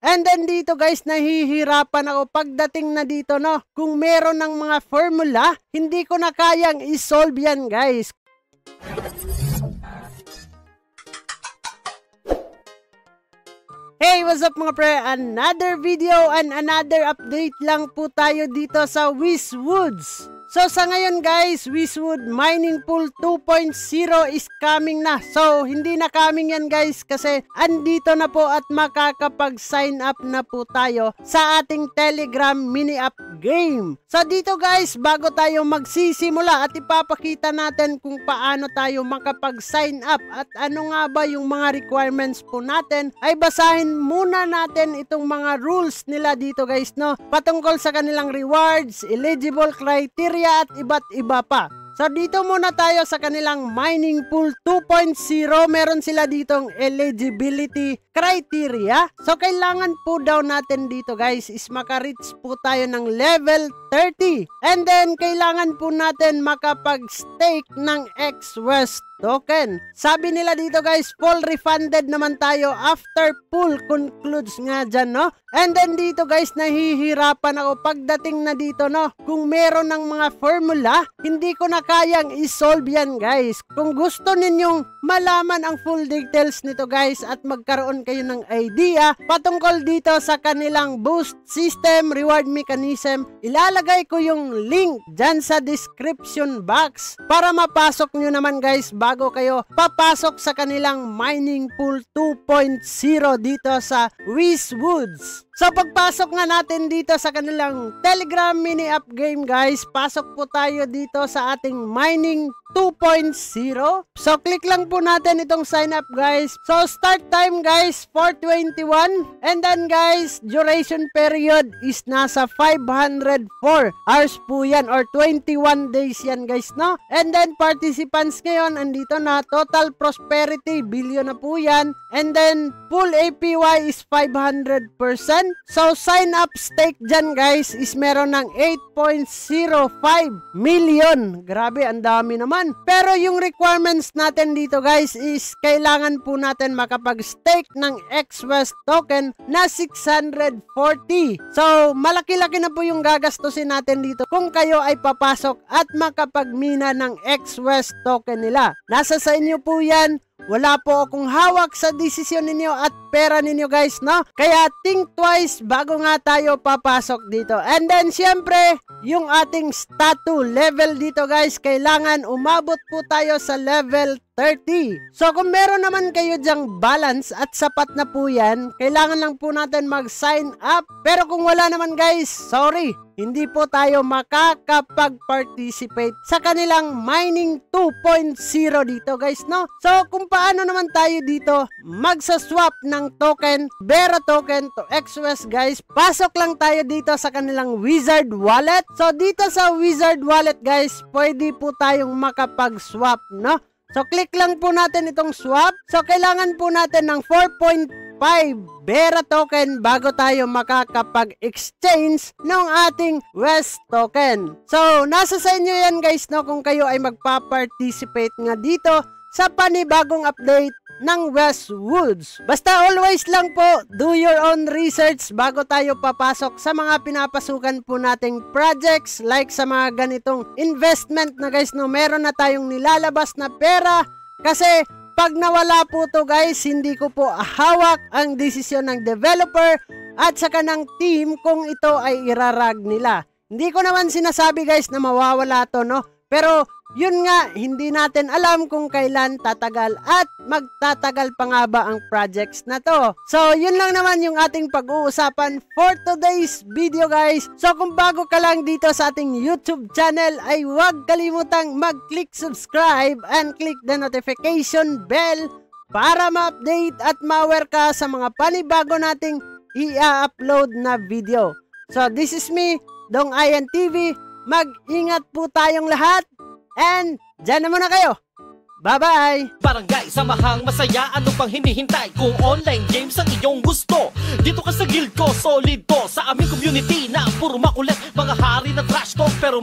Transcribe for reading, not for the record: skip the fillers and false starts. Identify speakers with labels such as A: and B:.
A: And then dito guys, nahihirapan ako pagdating na dito, no? Kung meron ng mga formula, hindi ko na kayang isolve yan guys. Hey, what's up mga pre? Another video and another update lang po tayo dito sa Wizwoods. So sa ngayon guys, Wizwood Mining Pool 2.0 is coming na. So hindi na coming yan guys kasi andito na po at makakapag-sign up na po tayo sa ating Telegram mini app game. So dito guys, bago tayo magsisimula at ipapakita natin kung paano tayo makapag-sign up at ano nga ba yung mga requirements po natin, ay basahin muna natin itong mga rules nila dito guys, no? Patungkol sa kanilang rewards, eligible criteria at iba't iba pa. So dito muna tayo sa kanilang Mining Pool 2.0. Meron sila ditong eligibility criteria. So kailangan po daw natin dito guys is maka-reach po tayo ng level 30. And then kailangan po natin makapag-stake ng XWest token. Sabi nila dito guys, full refunded naman tayo after pool concludes nga dyan, no? And then dito guys, nahihirapan ako pagdating na dito, no? Kung meron ng mga formula, hindi ko na kayang isolve yan guys. Kung gusto ninyong malaman ang full details nito guys at magkaroon kayo ng idea patungkol dito sa kanilang boost system, reward mechanism, ilalagay ko yung link dyan sa description box para mapasok nyo naman guys bago kayo papasok sa kanilang Mining Pool 2.0 dito sa Wizwoods. So pagpasok nga natin dito sa kanilang Telegram mini app game guys, pasok po tayo dito sa ating Mining 2.0. So click lang po natin itong sign up guys. So start time guys 4:21 and then guys duration period is nasa 504 hours po yan or 21 days yan guys, no? And then participants ngayon andito na, total prosperity billion na po yan, and then full APY is 500%. So sign up stake dyan guys is meron ng 8.05 million. Grabe, ang dami naman. Pero yung requirements natin dito guys is kailangan po natin makapag-stake ng XWest token na 640. So malaki-laki na po yung gagastusin natin dito kung kayo ay papasok at makapagmina ng XWest token nila. Nasa sa inyo po yan. Wala po akong hawak sa desisyon ninyo at pera ninyo guys, no? Kaya think twice bago nga tayo papasok dito. And then syempre, yung ating statue level dito guys, kailangan umabot po tayo sa level 30. So kung meron naman kayo dyang balance at sapat na po yan, kailangan lang po natin mag-sign up. Pero kung wala naman guys, sorry, hindi po tayo makakapag-participate sa kanilang Mining 2.0 dito guys, no? So kung paano naman tayo dito magsaswap ng token, Vera token to XWest guys, pasok lang tayo dito sa kanilang Wizard Wallet. So dito sa Wizard Wallet guys, pwede po tayong makapag-swap, no? So click lang po natin itong swap. So kailangan po natin ng 4.5 Vera token bago tayo makakapag-exchange ng ating West token. So nasa sa inyo yan guys, no, kung kayo ay magpa-participate nga dito sa panibagong update ng Wizwoods. Basta always lang po, do your own research bago tayo papasok sa mga pinapasukan po nating projects like sa mga ganitong investment na guys, no, meron na tayong nilalabas na pera kasi pag nawala po to guys, hindi ko po hawak ang desisyon ng developer at saka ng team kung ito ay irarag nila. Hindi ko naman sinasabi guys na mawawala to, no? Pero yun nga, hindi natin alam kung kailan tatagal at magtatagal pa nga ba ang projects na to. So yun lang naman yung ating pag-uusapan for today's video guys. So kung bago ka lang dito sa ating YouTube channel ay huwag kalimutang mag-click subscribe and click the notification bell para ma-update at ma-aware ka sa mga panibago nating i-upload na video. So this is me, Dong Ian TV. Mag-ingat po tayong lahat. And dyan na muna kayo. Bye-bye!
B: Barangay, samahang masaya, ano pang hinihintay? Kung online games ang iyong gusto, dito ka sa guild ko, solid to. Sa aming community na puro makulit, mga hari na trash talk pero